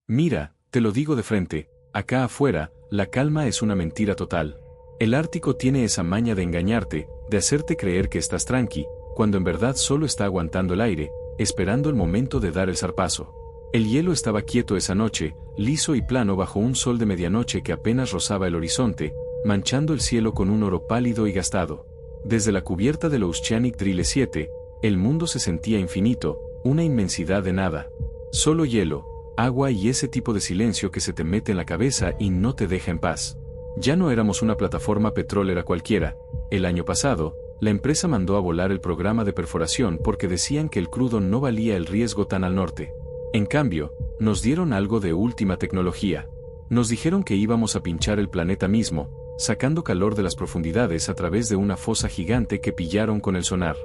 Mira, te lo digo de frente, acá afuera, la calma es una mentira total. El Ártico tiene esa maña de engañarte, de hacerte creer que estás tranqui, cuando en verdad solo está aguantando el aire, esperando el momento de dar el zarpazo. El hielo estaba quieto esa noche, liso y plano bajo un sol de medianoche que apenas rozaba el horizonte, manchando el cielo con un oro pálido y gastado. Desde la cubierta del Oceanic Drille 7, el mundo se sentía infinito, una inmensidad de nada. Solo hielo, agua y ese tipo de silencio que se te mete en la cabeza y no te deja en paz. Ya no éramos una plataforma petrolera cualquiera. El año pasado, la empresa mandó a volar el programa de perforación porque decían que el crudo no valía el riesgo tan al norte. En cambio, nos dieron algo de última tecnología. Nos dijeron que íbamos a pinchar el planeta mismo, sacando calor de las profundidades a través de una fosa gigante que pillaron con el sonar.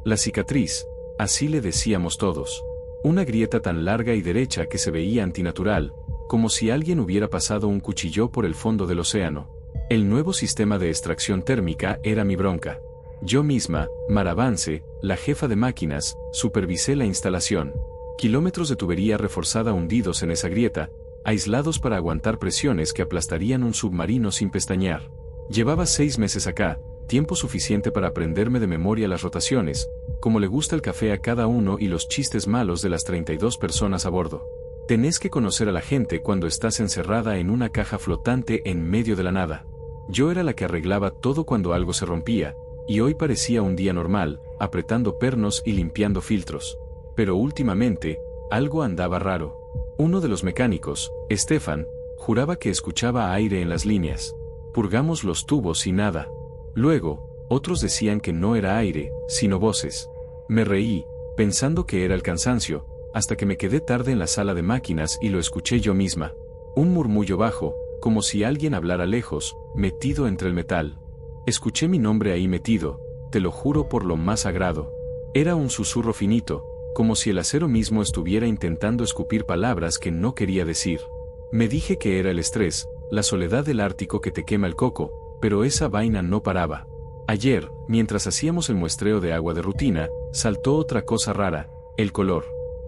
La cicatriz, así le decíamos todos. Una grieta tan larga y derecha que se veía antinatural, como si alguien hubiera pasado un cuchillo por el fondo del océano. El nuevo sistema de extracción térmica era mi bronca. Yo misma, Maravance, la jefa de máquinas, supervisé la instalación. Kilómetros de tubería reforzada hundidos en esa grieta, aislados para aguantar presiones que aplastarían un submarino sin pestañear. Llevaba 6 meses acá, tiempo suficiente para aprenderme de memoria las rotaciones, como le gusta el café a cada uno y los chistes malos de las 32 personas a bordo. Tenés que conocer a la gente cuando estás encerrada en una caja flotante en medio de la nada. Yo era la que arreglaba todo cuando algo se rompía, y hoy parecía un día normal, apretando pernos y limpiando filtros. Pero últimamente, algo andaba raro. Uno de los mecánicos, Stefan, juraba que escuchaba aire en las líneas. Purgamos los tubos y nada. Luego, otros decían que no era aire, sino voces. Me reí, pensando que era el cansancio, hasta que me quedé tarde en la sala de máquinas y lo escuché yo misma. Un murmullo bajo, como si alguien hablara lejos, metido entre el metal. Escuché mi nombre ahí metido, te lo juro por lo más sagrado. Era un susurro finito, como si el acero mismo estuviera intentando escupir palabras que no quería decir. Me dije que era el estrés, la soledad del Ártico que te quema el coco, pero esa vaina no paraba. Ayer, mientras hacíamos el muestreo de agua de rutina, saltó otra cosa rara, el color.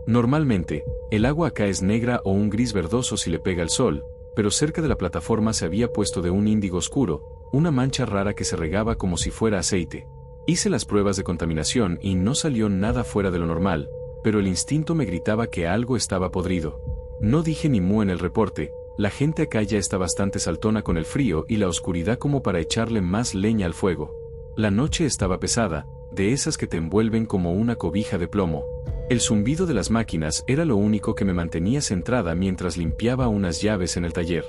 Normalmente, el agua acá es negra o un gris verdoso si le pega el sol, pero cerca de la plataforma se había puesto de un índigo oscuro, una mancha rara que se regaba como si fuera aceite. Hice las pruebas de contaminación y no salió nada fuera de lo normal, pero el instinto me gritaba que algo estaba podrido. No dije ni mu en el reporte, la gente acá ya está bastante saltona con el frío y la oscuridad como para echarle más leña al fuego. La noche estaba pesada, de esas que te envuelven como una cobija de plomo. El zumbido de las máquinas era lo único que me mantenía centrada mientras limpiaba unas llaves en el taller.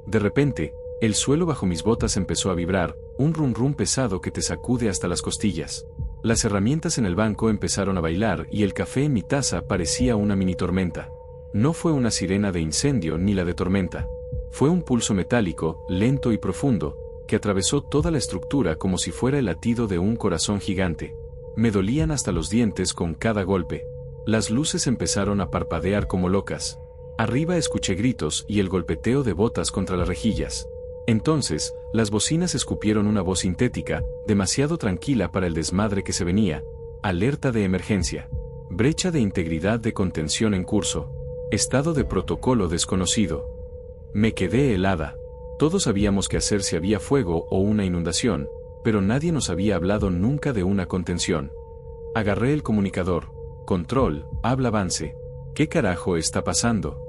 De repente, el suelo bajo mis botas empezó a vibrar, un rum rum pesado que te sacude hasta las costillas. Las herramientas en el banco empezaron a bailar y el café en mi taza parecía una mini tormenta. No fue una sirena de incendio ni la de tormenta. Fue un pulso metálico, lento y profundo, que atravesó toda la estructura como si fuera el latido de un corazón gigante. Me dolían hasta los dientes con cada golpe. Las luces empezaron a parpadear como locas. Arriba escuché gritos y el golpeteo de botas contra las rejillas. Entonces, las bocinas escupieron una voz sintética, demasiado tranquila para el desmadre que se venía. Alerta de emergencia. Brecha de integridad de contención en curso. Estado de protocolo desconocido. Me quedé helada. Todos sabíamos qué hacer si había fuego o una inundación, pero nadie nos había hablado nunca de una contención. Agarré el comunicador. Control, habla Vance. ¿Qué carajo está pasando?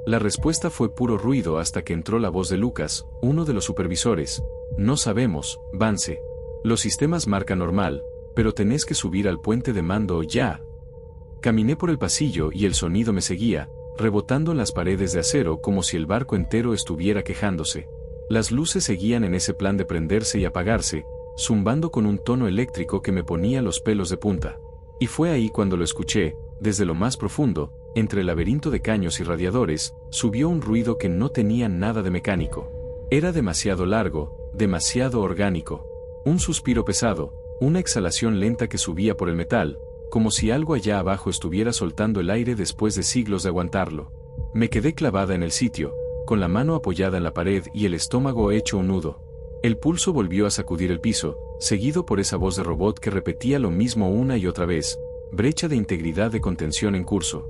La respuesta fue puro ruido hasta que entró la voz de Lucas, uno de los supervisores. No sabemos, Vance. Los sistemas marcan normal, pero tenés que subir al puente de mando ya. Caminé por el pasillo y el sonido me seguía, rebotando en las paredes de acero como si el barco entero estuviera quejándose. Las luces seguían en ese plan de prenderse y apagarse, zumbando con un tono eléctrico que me ponía los pelos de punta. Y fue ahí cuando lo escuché, desde lo más profundo, entre el laberinto de caños y radiadores, subió un ruido que no tenía nada de mecánico. Era demasiado largo, demasiado orgánico. Un suspiro pesado, una exhalación lenta que subía por el metal, como si algo allá abajo estuviera soltando el aire después de siglos de aguantarlo. Me quedé clavada en el sitio, con la mano apoyada en la pared y el estómago hecho un nudo. El pulso volvió a sacudir el piso, seguido por esa voz de robot que repetía lo mismo una y otra vez. Brecha de integridad de contención en curso.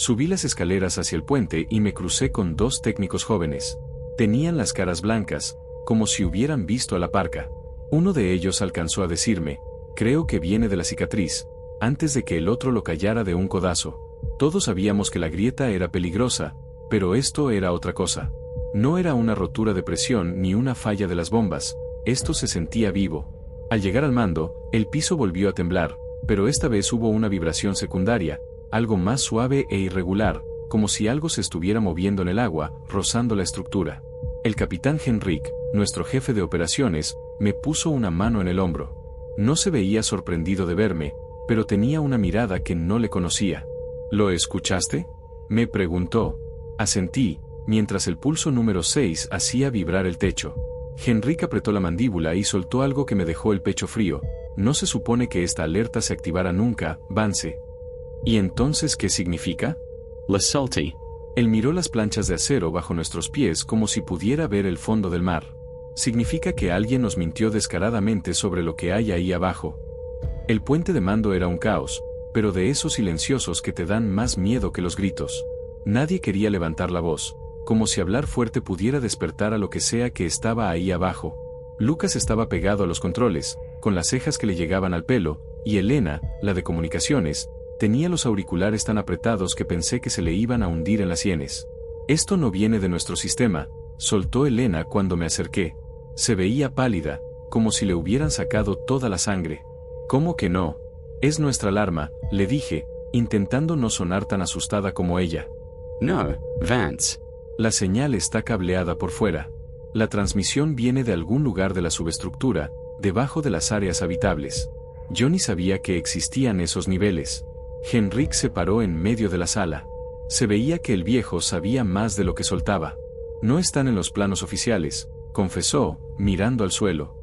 Subí las escaleras hacia el puente y me crucé con dos técnicos jóvenes. Tenían las caras blancas, como si hubieran visto a la parca. Uno de ellos alcanzó a decirme, creo que viene de la cicatriz, antes de que el otro lo callara de un codazo. Todos sabíamos que la grieta era peligrosa, pero esto era otra cosa. No era una rotura de presión ni una falla de las bombas, esto se sentía vivo. Al llegar al mando, el piso volvió a temblar, pero esta vez hubo una vibración secundaria, algo más suave e irregular, como si algo se estuviera moviendo en el agua, rozando la estructura. El capitán Henrik, nuestro jefe de operaciones, me puso una mano en el hombro. No se veía sorprendido de verme, pero tenía una mirada que no le conocía. ¿Lo escuchaste?, me preguntó. Asentí, mientras el pulso número 6 hacía vibrar el techo. Henrik apretó la mandíbula y soltó algo que me dejó el pecho frío. No se supone que esta alerta se activara nunca, Vance. ¿Y entonces qué significa? La Salty. Él miró las planchas de acero bajo nuestros pies como si pudiera ver el fondo del mar. Significa que alguien nos mintió descaradamente sobre lo que hay ahí abajo. El puente de mando era un caos, pero de esos silenciosos que te dan más miedo que los gritos. Nadie quería levantar la voz, como si hablar fuerte pudiera despertar a lo que sea que estaba ahí abajo. Lucas estaba pegado a los controles, con las cejas que le llegaban al pelo, y Elena, la de comunicaciones, tenía los auriculares tan apretados que pensé que se le iban a hundir en las sienes. Esto no viene de nuestro sistema, soltó Elena cuando me acerqué. Se veía pálida, como si le hubieran sacado toda la sangre. ¿Cómo que no? Es nuestra alarma, le dije, intentando no sonar tan asustada como ella. No, Vance. La señal está cableada por fuera. La transmisión viene de algún lugar de la subestructura, debajo de las áreas habitables. Yo ni sabía que existían esos niveles. Henrik se paró en medio de la sala. Se veía que el viejo sabía más de lo que soltaba. No están en los planos oficiales, confesó, mirando al suelo.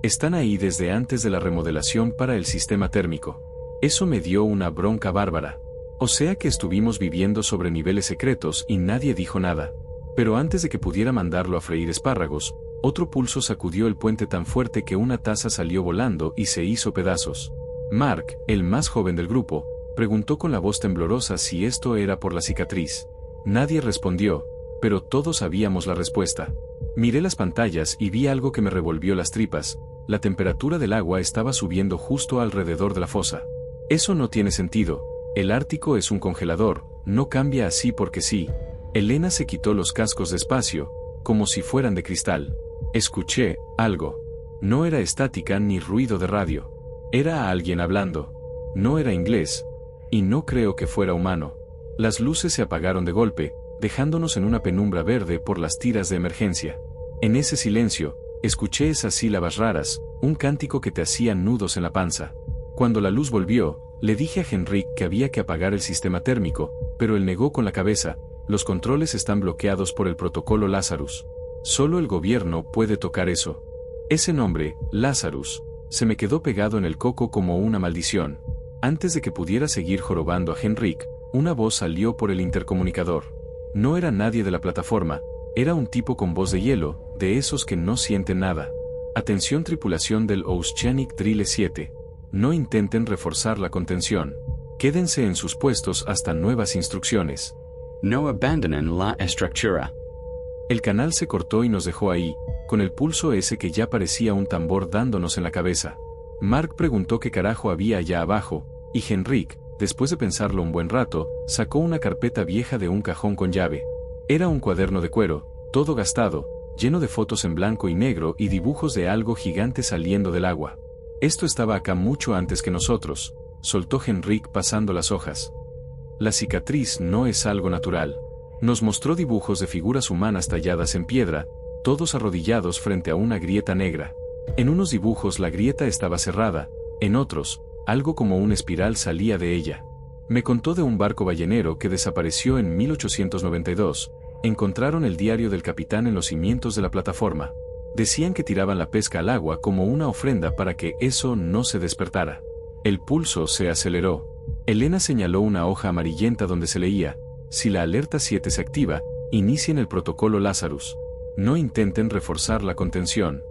Están ahí desde antes de la remodelación para el sistema térmico. Eso me dio una bronca bárbara. O sea que estuvimos viviendo sobre niveles secretos y nadie dijo nada. Pero antes de que pudiera mandarlo a freír espárragos, otro pulso sacudió el puente tan fuerte que una taza salió volando y se hizo pedazos. Mark, el más joven del grupo, preguntó con la voz temblorosa si esto era por la cicatriz. Nadie respondió, pero todos sabíamos la respuesta. Miré las pantallas y vi algo que me revolvió las tripas. La temperatura del agua estaba subiendo justo alrededor de la fosa. Eso no tiene sentido. El Ártico es un congelador, no cambia así porque sí. Elena se quitó los cascos despacio, como si fueran de cristal. Escuché algo. No era estática ni ruido de radio. Era alguien hablando. No era inglés. Y no creo que fuera humano. Las luces se apagaron de golpe, dejándonos en una penumbra verde por las tiras de emergencia. En ese silencio, escuché esas sílabas raras, un cántico que te hacía nudos en la panza. Cuando la luz volvió, le dije a Henrik que había que apagar el sistema térmico, pero él negó con la cabeza. Los controles están bloqueados por el protocolo Lazarus. Solo el gobierno puede tocar eso. Ese nombre, Lazarus, se me quedó pegado en el coco como una maldición. Antes de que pudiera seguir jorobando a Henrik, una voz salió por el intercomunicador. No era nadie de la plataforma, era un tipo con voz de hielo, de esos que no sienten nada. Atención tripulación del Oceanic Drille 7. No intenten reforzar la contención. Quédense en sus puestos hasta nuevas instrucciones. No abandonen la estructura. El canal se cortó y nos dejó ahí, con el pulso ese que ya parecía un tambor dándonos en la cabeza. Mark preguntó qué carajo había allá abajo, y Henrik, después de pensarlo un buen rato, sacó una carpeta vieja de un cajón con llave. Era un cuaderno de cuero, todo gastado, lleno de fotos en blanco y negro y dibujos de algo gigante saliendo del agua. Esto estaba acá mucho antes que nosotros, soltó Henrik pasando las hojas. La cicatriz no es algo natural. Nos mostró dibujos de figuras humanas talladas en piedra, todos arrodillados frente a una grieta negra. En unos dibujos la grieta estaba cerrada, en otros, algo como una espiral salía de ella. Me contó de un barco ballenero que desapareció en 1892. Encontraron el diario del capitán en los cimientos de la plataforma. Decían que tiraban la pesca al agua como una ofrenda para que eso no se despertara. El pulso se aceleró. Elena señaló una hoja amarillenta donde se leía: si la alerta 7 se activa, inicien el protocolo Lazarus. No intenten reforzar la contención.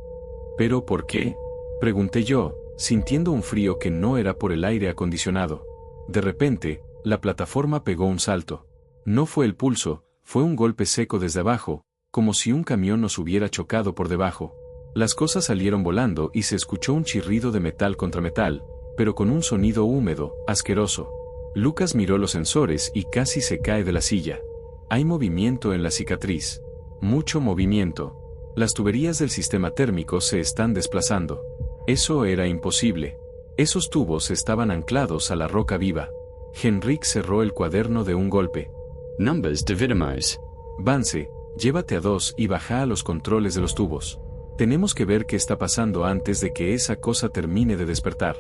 ¿Pero por qué?, pregunté yo, sintiendo un frío que no era por el aire acondicionado. De repente, la plataforma pegó un salto. No fue el pulso, fue un golpe seco desde abajo, como si un camión nos hubiera chocado por debajo. Las cosas salieron volando y se escuchó un chirrido de metal contra metal, pero con un sonido húmedo, asqueroso. Lucas miró los sensores y casi se cae de la silla. Hay movimiento en la cicatriz. Mucho movimiento. Las tuberías del sistema térmico se están desplazando. Eso era imposible. Esos tubos estaban anclados a la roca viva. Henrik cerró el cuaderno de un golpe. Numbers dividimos. Vance, llévate a 2 y baja a los controles de los tubos. Tenemos que ver qué está pasando antes de que esa cosa termine de despertar.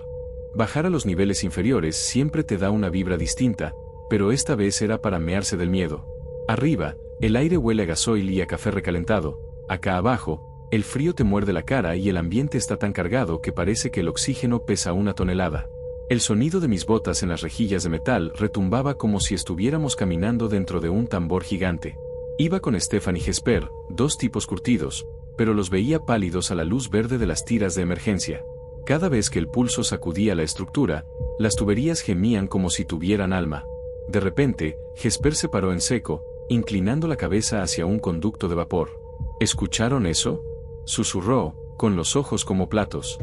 Bajar a los niveles inferiores siempre te da una vibra distinta, pero esta vez era para mearse del miedo. Arriba, el aire huele a gasoil y a café recalentado. Acá abajo, el frío te muerde la cara y el ambiente está tan cargado que parece que el oxígeno pesa 1 tonelada. El sonido de mis botas en las rejillas de metal retumbaba como si estuviéramos caminando dentro de un tambor gigante. Iba con Stefan y Jesper, 2 tipos curtidos, pero los veía pálidos a la luz verde de las tiras de emergencia. Cada vez que el pulso sacudía la estructura, las tuberías gemían como si tuvieran alma. De repente, Jesper se paró en seco, inclinando la cabeza hacia un conducto de vapor. ¿Escucharon eso?, susurró, con los ojos como platos.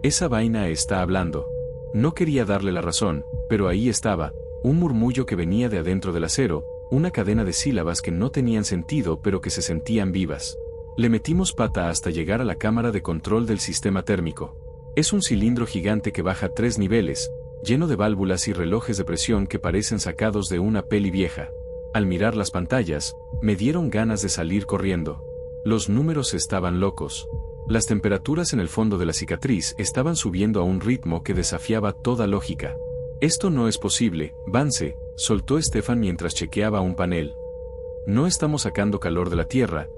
Esa vaina está hablando. No quería darle la razón, pero ahí estaba, un murmullo que venía de adentro del acero, una cadena de sílabas que no tenían sentido pero que se sentían vivas. Le metimos pata hasta llegar a la cámara de control del sistema térmico. Es un cilindro gigante que baja 3 niveles, lleno de válvulas y relojes de presión que parecen sacados de una peli vieja. Al mirar las pantallas, me dieron ganas de salir corriendo. Los números estaban locos. Las temperaturas en el fondo de la cicatriz estaban subiendo a un ritmo que desafiaba toda lógica. Esto no es posible, Vance, soltó Stefan mientras chequeaba un panel. No estamos sacando calor de la Tierra.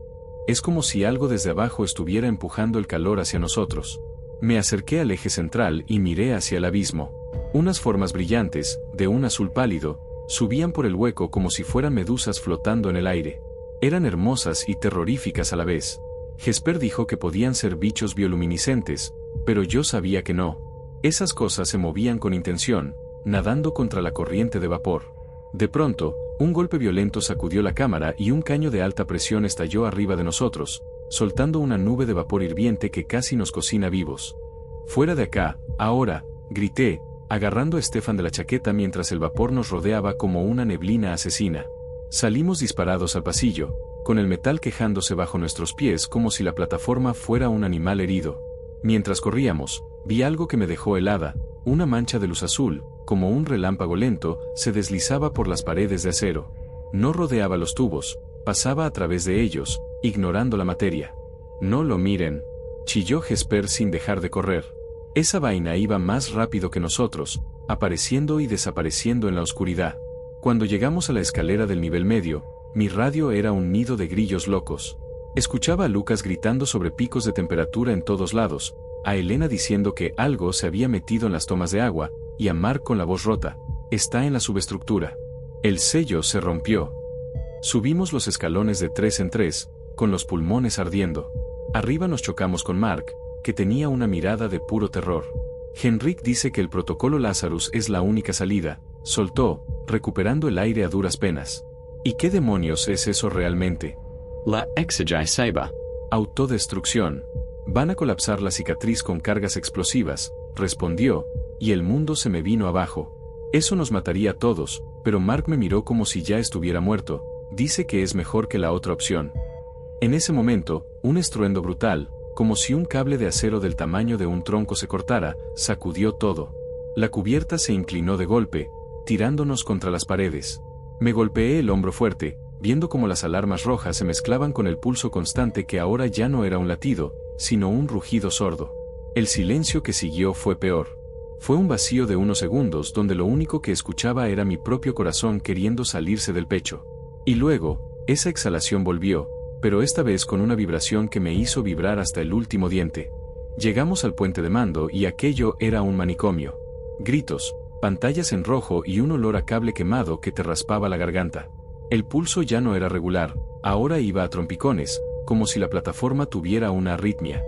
Es como si algo desde abajo estuviera empujando el calor hacia nosotros. Me acerqué al eje central y miré hacia el abismo. Unas formas brillantes, de un azul pálido, subían por el hueco como si fueran medusas flotando en el aire. Eran hermosas y terroríficas a la vez. Jesper dijo que podían ser bichos bioluminiscentes, pero yo sabía que no. Esas cosas se movían con intención, nadando contra la corriente de vapor. De pronto, un golpe violento sacudió la cámara y un caño de alta presión estalló arriba de nosotros, soltando una nube de vapor hirviente que casi nos cocina vivos. «Fuera de acá, ahora», grité, agarrando a Stefan de la chaqueta mientras el vapor nos rodeaba como una neblina asesina. Salimos disparados al pasillo, con el metal quejándose bajo nuestros pies como si la plataforma fuera un animal herido. Mientras corríamos, vi algo que me dejó helada, una mancha de luz azul, como un relámpago lento, se deslizaba por las paredes de acero. No rodeaba los tubos, pasaba a través de ellos, ignorando la materia. «No lo miren», chilló Jesper sin dejar de correr. Esa vaina iba más rápido que nosotros, apareciendo y desapareciendo en la oscuridad. Cuando llegamos a la escalera del nivel medio, mi radio era un nido de grillos locos. Escuchaba a Lucas gritando sobre picos de temperatura en todos lados, a Elena diciendo que algo se había metido en las tomas de agua, y a Mark con la voz rota: «Está en la subestructura». El sello se rompió. Subimos los escalones de 3 en 3, con los pulmones ardiendo. Arriba nos chocamos con Mark, que tenía una mirada de puro terror. Henrik dice que el protocolo Lazarus es la única salida, soltó, recuperando el aire a duras penas. ¿Y qué demonios es eso realmente? La Exegi Saber. Autodestrucción. Van a colapsar la cicatriz con cargas explosivas, respondió, y el mundo se me vino abajo. Eso nos mataría a todos, pero Mark me miró como si ya estuviera muerto. Dice que es mejor que la otra opción. En ese momento, un estruendo brutal, como si un cable de acero del tamaño de un tronco se cortara, sacudió todo. La cubierta se inclinó de golpe, tirándonos contra las paredes. Me golpeé el hombro fuerte, viendo cómo las alarmas rojas se mezclaban con el pulso constante que ahora ya no era un latido, sino un rugido sordo. El silencio que siguió fue peor. Fue un vacío de unos segundos donde lo único que escuchaba era mi propio corazón queriendo salirse del pecho. Y luego, esa exhalación volvió, pero esta vez con una vibración que me hizo vibrar hasta el último diente. Llegamos al puente de mando y aquello era un manicomio. Gritos, pantallas en rojo y un olor a cable quemado que te raspaba la garganta. El pulso ya no era regular, ahora iba a trompicones, como si la plataforma tuviera una arritmia.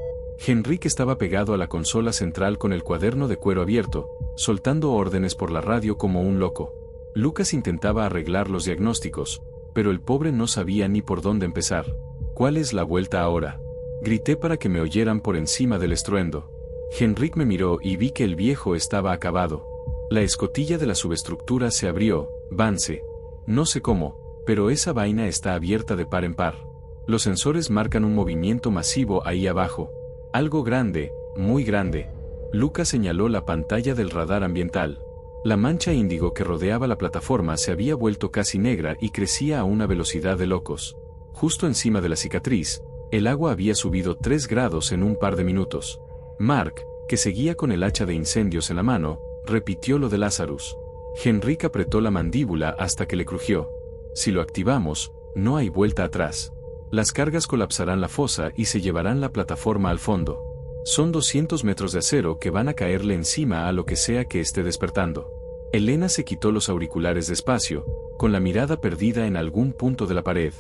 Henrik estaba pegado a la consola central con el cuaderno de cuero abierto, soltando órdenes por la radio como un loco. Lucas intentaba arreglar los diagnósticos, pero el pobre no sabía ni por dónde empezar. ¿Cuál es la vuelta ahora? Grité para que me oyeran por encima del estruendo. Henrik me miró y vi que el viejo estaba acabado. La escotilla de la subestructura se abrió, Vance. No sé cómo, pero esa vaina está abierta de par en par. Los sensores marcan un movimiento masivo ahí abajo. Algo grande, muy grande. Lucas señaló la pantalla del radar ambiental. La mancha índigo que rodeaba la plataforma se había vuelto casi negra y crecía a una velocidad de locos. Justo encima de la cicatriz, el agua había subido 3 grados en un par de minutos. Mark, que seguía con el hacha de incendios en la mano, repitió lo de Lazarus. Henrik apretó la mandíbula hasta que le crujió. Si lo activamos, no hay vuelta atrás. Las cargas colapsarán la fosa y se llevarán la plataforma al fondo. Son 200 metros de acero que van a caerle encima a lo que sea que esté despertando. Elena se quitó los auriculares despacio, con la mirada perdida en algún punto de la pared.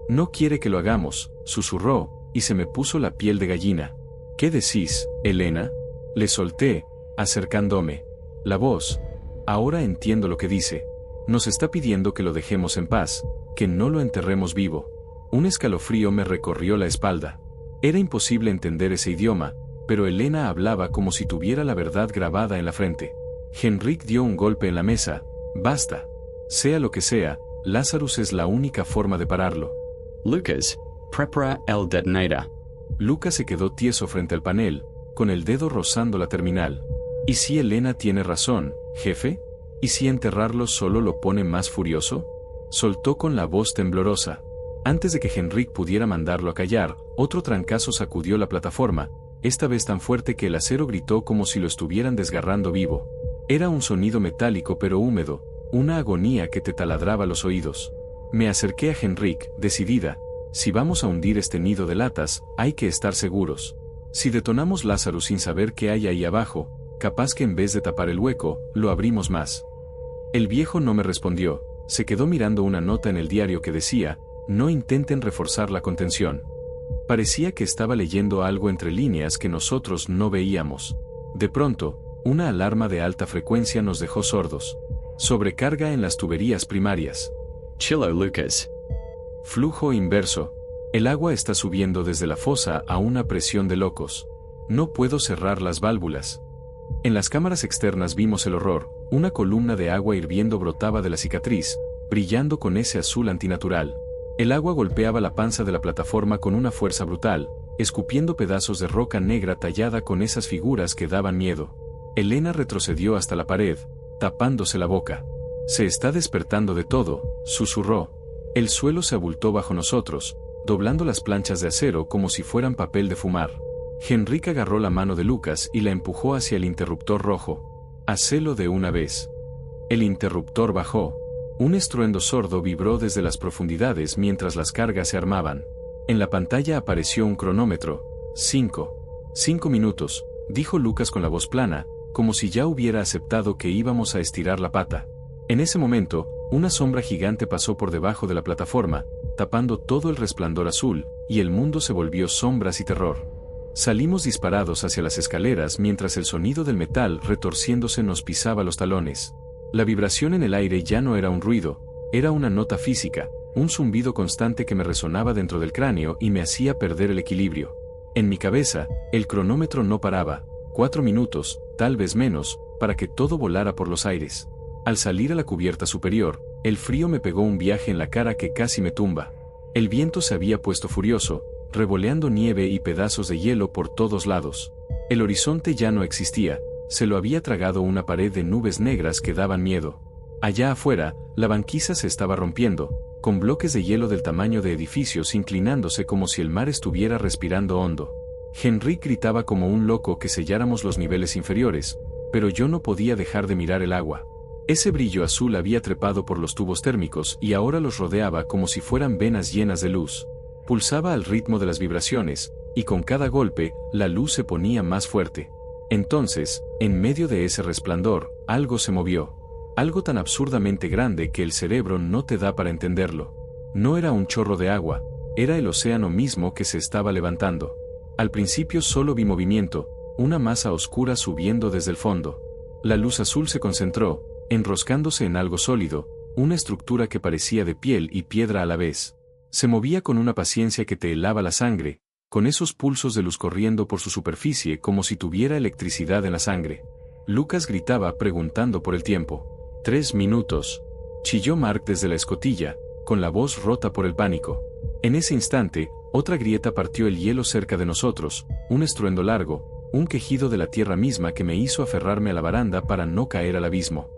No quiere que lo hagamos, susurró, y se me puso la piel de gallina. ¿Qué decís, Elena? Le solté, acercándome. La voz. Ahora entiendo lo que dice. Nos está pidiendo que lo dejemos en paz, que no lo enterremos vivo. Un escalofrío me recorrió la espalda. Era imposible entender ese idioma, pero Elena hablaba como si tuviera la verdad grabada en la frente. Henrik dio un golpe en la mesa. Basta. Sea lo que sea, Lazarus es la única forma de pararlo. Lucas, prepara el detonator. Lucas se quedó tieso frente al panel, con el dedo rozando la terminal. ¿Y si Elena tiene razón, jefe? ¿Y si enterrarlo solo lo pone más furioso? Soltó con la voz temblorosa. Antes de que Henrik pudiera mandarlo a callar, otro trancazo sacudió la plataforma, esta vez tan fuerte que el acero gritó como si lo estuvieran desgarrando vivo. Era un sonido metálico pero húmedo, una agonía que te taladraba los oídos. Me acerqué a Henrik, decidida. Si vamos a hundir este nido de latas, hay que estar seguros. Si detonamos Lazarus sin saber qué hay ahí abajo, capaz que en vez de tapar el hueco, lo abrimos más. El viejo no me respondió, se quedó mirando una nota en el diario que decía, no intenten reforzar la contención. Parecía que estaba leyendo algo entre líneas que nosotros no veíamos. De pronto, una alarma de alta frecuencia nos dejó sordos. Sobrecarga en las tuberías primarias. Chilo, Lucas. Flujo inverso. El agua está subiendo desde la fosa a una presión de locos. No puedo cerrar las válvulas. En las cámaras externas vimos el horror. Una columna de agua hirviendo brotaba de la cicatriz, brillando con ese azul antinatural. El agua golpeaba la panza de la plataforma con una fuerza brutal, escupiendo pedazos de roca negra tallada con esas figuras que daban miedo. Elena retrocedió hasta la pared, tapándose la boca. Se está despertando de todo, susurró. El suelo se abultó bajo nosotros, doblando las planchas de acero como si fueran papel de fumar. Henrik agarró la mano de Lucas y la empujó hacia el interruptor rojo. Hacelo de una vez. El interruptor bajó. Un estruendo sordo vibró desde las profundidades mientras las cargas se armaban. En la pantalla apareció un cronómetro. 5 minutos, dijo Lucas con la voz plana, como si ya hubiera aceptado que íbamos a estirar la pata. En ese momento, una sombra gigante pasó por debajo de la plataforma, tapando todo el resplandor azul, y el mundo se volvió sombras y terror. Salimos disparados hacia las escaleras mientras el sonido del metal retorciéndose nos pisaba los talones. La vibración en el aire ya no era un ruido, era una nota física, un zumbido constante que me resonaba dentro del cráneo y me hacía perder el equilibrio. En mi cabeza, el cronómetro no paraba, 4 minutos, tal vez menos, para que todo volara por los aires. Al salir a la cubierta superior, el frío me pegó un viaje en la cara que casi me tumba. El viento se había puesto furioso, revoleando nieve y pedazos de hielo por todos lados. El horizonte ya no existía, se lo había tragado una pared de nubes negras que daban miedo. Allá afuera, la banquisa se estaba rompiendo, con bloques de hielo del tamaño de edificios inclinándose como si el mar estuviera respirando hondo. Henrik gritaba como un loco que selláramos los niveles inferiores, pero yo no podía dejar de mirar el agua. Ese brillo azul había trepado por los tubos térmicos y ahora los rodeaba como si fueran venas llenas de luz. Pulsaba al ritmo de las vibraciones, y con cada golpe, la luz se ponía más fuerte. Entonces, en medio de ese resplandor, algo se movió. Algo tan absurdamente grande que el cerebro no te da para entenderlo. No era un chorro de agua, era el océano mismo que se estaba levantando. Al principio solo vi movimiento, una masa oscura subiendo desde el fondo. La luz azul se concentró, enroscándose en algo sólido, una estructura que parecía de piel y piedra a la vez. Se movía con una paciencia que te helaba la sangre, con esos pulsos de luz corriendo por su superficie como si tuviera electricidad en la sangre. Lucas gritaba preguntando por el tiempo. 3 minutos. Chilló Mark desde la escotilla, con la voz rota por el pánico. En ese instante, otra grieta partió el hielo cerca de nosotros, un estruendo largo, un quejido de la tierra misma que me hizo aferrarme a la baranda para no caer al abismo.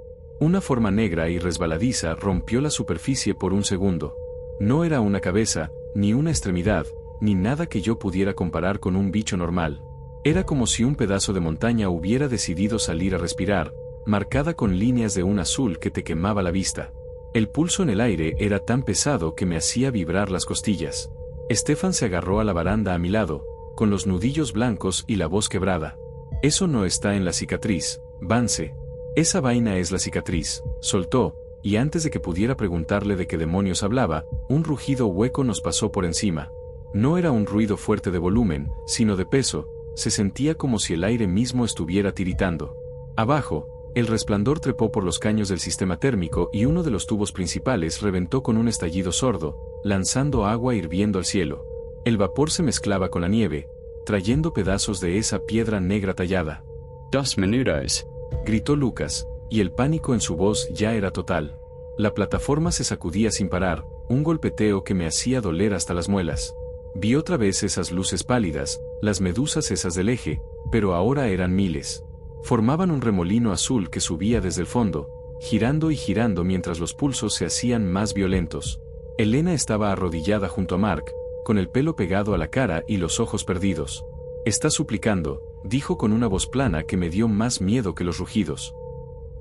Una forma negra y resbaladiza rompió la superficie por un segundo. No era una cabeza, ni una extremidad, ni nada que yo pudiera comparar con un bicho normal. Era como si un pedazo de montaña hubiera decidido salir a respirar, marcada con líneas de un azul que te quemaba la vista. El pulso en el aire era tan pesado que me hacía vibrar las costillas. Stefan se agarró a la baranda a mi lado, con los nudillos blancos y la voz quebrada. Eso no está en la cicatriz, Vance. Esa vaina es la cicatriz, soltó, y antes de que pudiera preguntarle de qué demonios hablaba, un rugido hueco nos pasó por encima. No era un ruido fuerte de volumen, sino de peso, se sentía como si el aire mismo estuviera tiritando. Abajo, el resplandor trepó por los caños del sistema térmico y uno de los tubos principales reventó con un estallido sordo, lanzando agua hirviendo al cielo. El vapor se mezclaba con la nieve, trayendo pedazos de esa piedra negra tallada. 2 minutos. Gritó Lucas, y el pánico en su voz ya era total. La plataforma se sacudía sin parar, un golpeteo que me hacía doler hasta las muelas. Vi otra vez esas luces pálidas, las medusas esas del eje, pero ahora eran miles. Formaban un remolino azul que subía desde el fondo, girando y girando mientras los pulsos se hacían más violentos. Elena estaba arrodillada junto a Mark, con el pelo pegado a la cara y los ojos perdidos. «Está suplicando», dijo con una voz plana que me dio más miedo que los rugidos.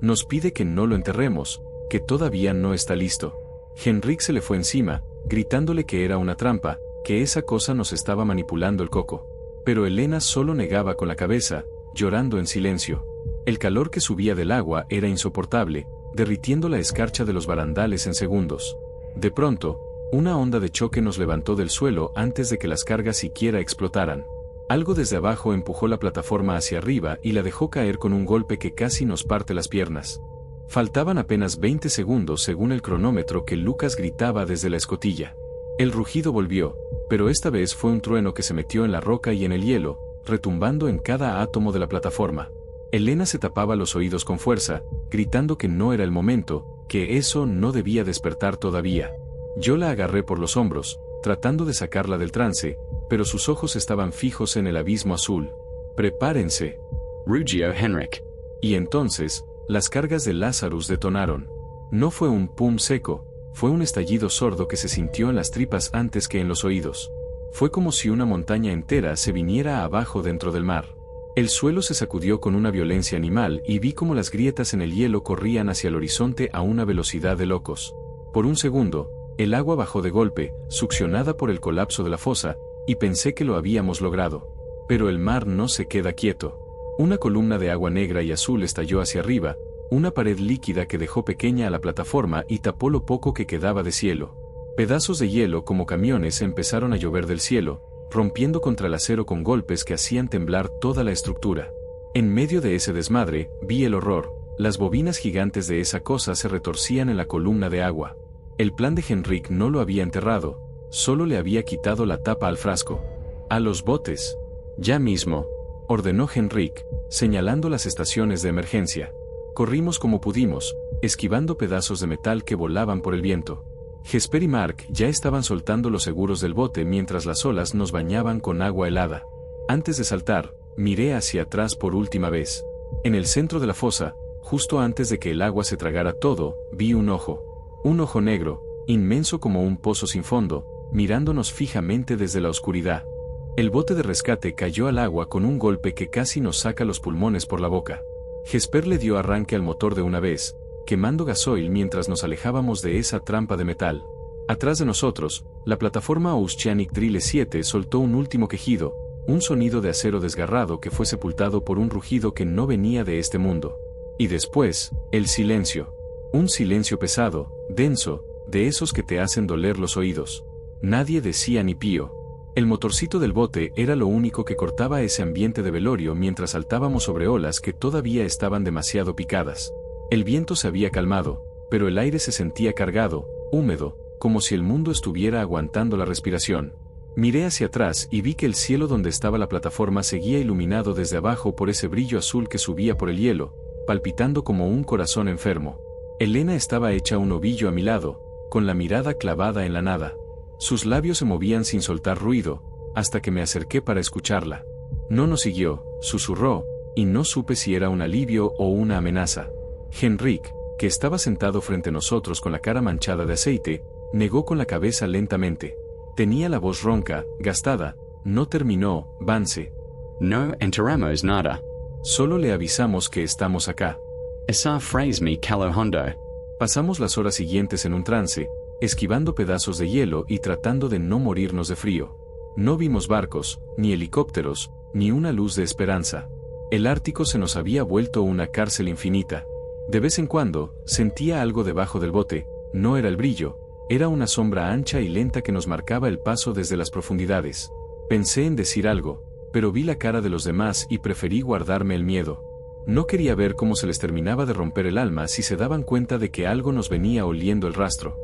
«Nos pide que no lo enterremos, que todavía no está listo». Henrik se le fue encima, gritándole que era una trampa, que esa cosa nos estaba manipulando el coco. Pero Elena solo negaba con la cabeza, llorando en silencio. El calor que subía del agua era insoportable, derritiendo la escarcha de los barandales en segundos. De pronto, una onda de choque nos levantó del suelo antes de que las cargas siquiera explotaran. Algo desde abajo empujó la plataforma hacia arriba y la dejó caer con un golpe que casi nos parte las piernas. Faltaban apenas 20 segundos según el cronómetro que Lucas gritaba desde la escotilla. El rugido volvió, pero esta vez fue un trueno que se metió en la roca y en el hielo, retumbando en cada átomo de la plataforma. Elena se tapaba los oídos con fuerza, gritando que no era el momento, que eso no debía despertar todavía. Yo la agarré por los hombros, tratando de sacarla del trance, pero sus ojos estaban fijos en el abismo azul. «Prepárense», rugió Henrik. Y entonces, las cargas de Lazarus detonaron. No fue un pum seco, fue un estallido sordo que se sintió en las tripas antes que en los oídos. Fue como si una montaña entera se viniera abajo dentro del mar. El suelo se sacudió con una violencia animal y vi como las grietas en el hielo corrían hacia el horizonte a una velocidad de locos. Por un segundo, el agua bajó de golpe, succionada por el colapso de la fosa, y pensé que lo habíamos logrado. Pero el mar no se queda quieto. Una columna de agua negra y azul estalló hacia arriba, una pared líquida que dejó pequeña a la plataforma y tapó lo poco que quedaba de cielo. Pedazos de hielo como camiones empezaron a llover del cielo, rompiendo contra el acero con golpes que hacían temblar toda la estructura. En medio de ese desmadre, vi el horror, las bobinas gigantes de esa cosa se retorcían en la columna de agua. El plan de Henrik no lo había enterrado, solo le había quitado la tapa al frasco. «A los botes. Ya mismo», ordenó Henrik, señalando las estaciones de emergencia. Corrimos como pudimos, esquivando pedazos de metal que volaban por el viento. Jesper y Mark ya estaban soltando los seguros del bote mientras las olas nos bañaban con agua helada. Antes de saltar, miré hacia atrás por última vez. En el centro de la fosa, justo antes de que el agua se tragara todo, vi un ojo negro, inmenso como un pozo sin fondo, mirándonos fijamente desde la oscuridad. El bote de rescate cayó al agua con un golpe que casi nos saca los pulmones por la boca. Jesper le dio arranque al motor de una vez, quemando gasoil mientras nos alejábamos de esa trampa de metal. Atrás de nosotros, la plataforma Oceanic Drille 7 soltó un último quejido, un sonido de acero desgarrado que fue sepultado por un rugido que no venía de este mundo. Y después, el silencio. Un silencio pesado, denso, de esos que te hacen doler los oídos. Nadie decía ni pío. El motorcito del bote era lo único que cortaba ese ambiente de velorio mientras saltábamos sobre olas que todavía estaban demasiado picadas. El viento se había calmado, pero el aire se sentía cargado, húmedo, como si el mundo estuviera aguantando la respiración. Miré hacia atrás y vi que el cielo donde estaba la plataforma seguía iluminado desde abajo por ese brillo azul que subía por el hielo, palpitando como un corazón enfermo. Elena estaba hecha un ovillo a mi lado, con la mirada clavada en la nada. Sus labios se movían sin soltar ruido, hasta que me acerqué para escucharla. No nos siguió, susurró, y no supe si era un alivio o una amenaza. Henrik, que estaba sentado frente a nosotros con la cara manchada de aceite, negó con la cabeza lentamente. Tenía la voz ronca, gastada. No terminó, Vance. No enteramos nada. Solo le avisamos que estamos acá. Esa phrase me calo hondo. Pasamos las horas siguientes en un trance, esquivando pedazos de hielo y tratando de no morirnos de frío. No vimos barcos, ni helicópteros, ni una luz de esperanza. El Ártico se nos había vuelto una cárcel infinita. De vez en cuando, sentía algo debajo del bote. No era el brillo, era una sombra ancha y lenta que nos marcaba el paso desde las profundidades. Pensé en decir algo, pero vi la cara de los demás y preferí guardarme el miedo. No quería ver cómo se les terminaba de romper el alma si se daban cuenta de que algo nos venía oliendo el rastro.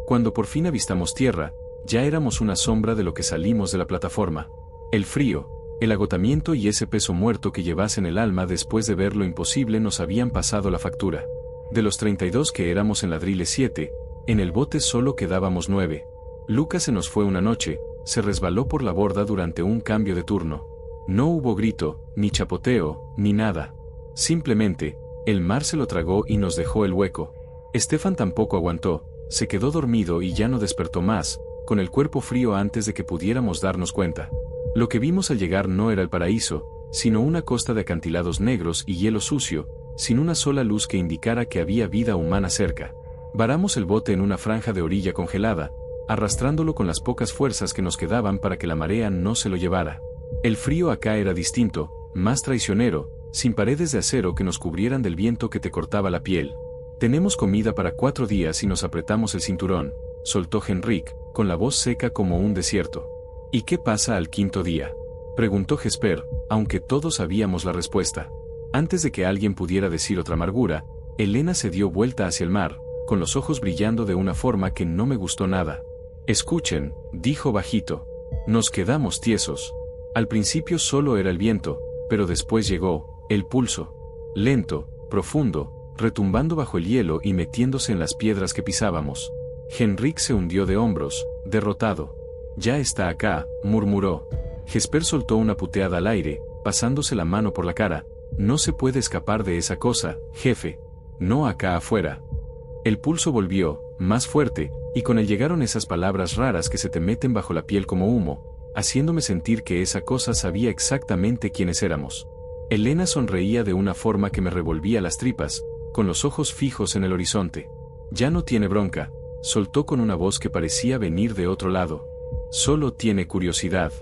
Cuando por fin avistamos tierra, ya éramos una sombra de lo que salimos de la plataforma. El frío, el agotamiento y ese peso muerto que llevas en el alma después de ver lo imposible nos habían pasado la factura. De los 32 que éramos en Ladrile 7, en el bote solo quedábamos 9. Lucas se nos fue una noche, se resbaló por la borda durante un cambio de turno. No hubo grito, ni chapoteo, ni nada. Simplemente, el mar se lo tragó y nos dejó el hueco. Stefan tampoco aguantó, se quedó dormido y ya no despertó más, con el cuerpo frío antes de que pudiéramos darnos cuenta. Lo que vimos al llegar no era el paraíso, sino una costa de acantilados negros y hielo sucio, sin una sola luz que indicara que había vida humana cerca. Varamos el bote en una franja de orilla congelada, arrastrándolo con las pocas fuerzas que nos quedaban para que la marea no se lo llevara. El frío acá era distinto, más traicionero, sin paredes de acero que nos cubrieran del viento que te cortaba la piel. Tenemos comida para 4 días y nos apretamos el cinturón, soltó Henrik, con la voz seca como un desierto. ¿Y qué pasa al 5.º día?, preguntó Jesper, aunque todos sabíamos la respuesta. Antes de que alguien pudiera decir otra amargura, Elena se dio vuelta hacia el mar, con los ojos brillando de una forma que no me gustó nada. Escuchen, dijo bajito. Nos quedamos tiesos. Al principio solo era el viento, pero después llegó el pulso. Lento, profundo, retumbando bajo el hielo y metiéndose en las piedras que pisábamos. Henrik se hundió de hombros, derrotado. Ya está acá, murmuró. Jesper soltó una puteada al aire, pasándose la mano por la cara. No se puede escapar de esa cosa, jefe. No acá afuera. El pulso volvió, más fuerte, y con él llegaron esas palabras raras que se te meten bajo la piel como humo, haciéndome sentir que esa cosa sabía exactamente quiénes éramos. Elena sonreía de una forma que me revolvía las tripas, con los ojos fijos en el horizonte. Ya no tiene bronca, soltó con una voz que parecía venir de otro lado. Solo tiene curiosidad.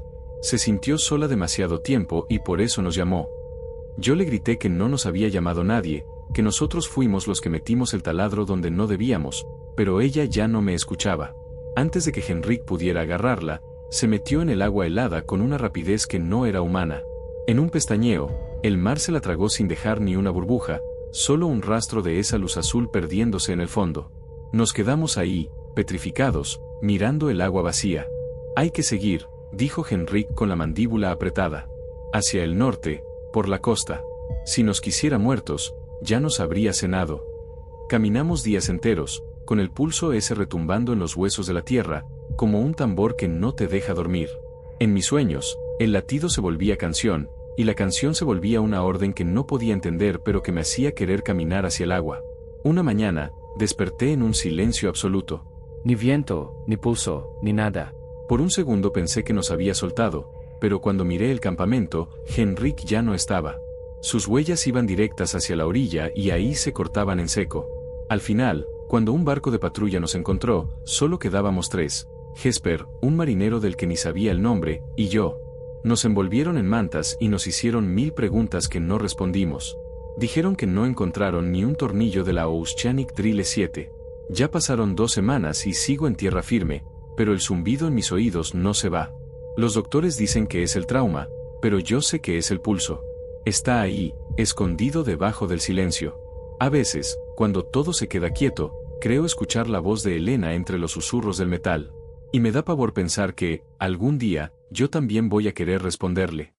Se sintió sola demasiado tiempo y por eso nos llamó. Yo le grité que no nos había llamado nadie, que nosotros fuimos los que metimos el taladro donde no debíamos, pero ella ya no me escuchaba. Antes de que Henrik pudiera agarrarla, se metió en el agua helada con una rapidez que no era humana. En un pestañeo, el mar se la tragó sin dejar ni una burbuja, solo un rastro de esa luz azul perdiéndose en el fondo. Nos quedamos ahí, petrificados, mirando el agua vacía. Hay que seguir, dijo Henrik con la mandíbula apretada. Hacia el norte, por la costa. Si nos quisiera muertos, ya nos habría cenado. Caminamos días enteros, con el pulso ese retumbando en los huesos de la tierra, como un tambor que no te deja dormir. En mis sueños, el latido se volvía canción, y la canción se volvía una orden que no podía entender pero que me hacía querer caminar hacia el agua. Una mañana, desperté en un silencio absoluto. Ni viento, ni pulso, ni nada. Por un segundo pensé que nos había soltado, pero cuando miré el campamento, Henrik ya no estaba. Sus huellas iban directas hacia la orilla y ahí se cortaban en seco. Al final, cuando un barco de patrulla nos encontró, solo quedábamos 3, Jesper, un marinero del que ni sabía el nombre, y yo. Nos envolvieron en mantas y nos hicieron 1000 preguntas que no respondimos. Dijeron que no encontraron ni un tornillo de la Oceanic Drille 7. Ya pasaron 2 semanas y sigo en tierra firme, pero el zumbido en mis oídos no se va. Los doctores dicen que es el trauma, pero yo sé que es el pulso. Está ahí, escondido debajo del silencio. A veces, cuando todo se queda quieto, creo escuchar la voz de Elena entre los susurros del metal. Y me da pavor pensar que, algún día, yo también voy a querer responderle.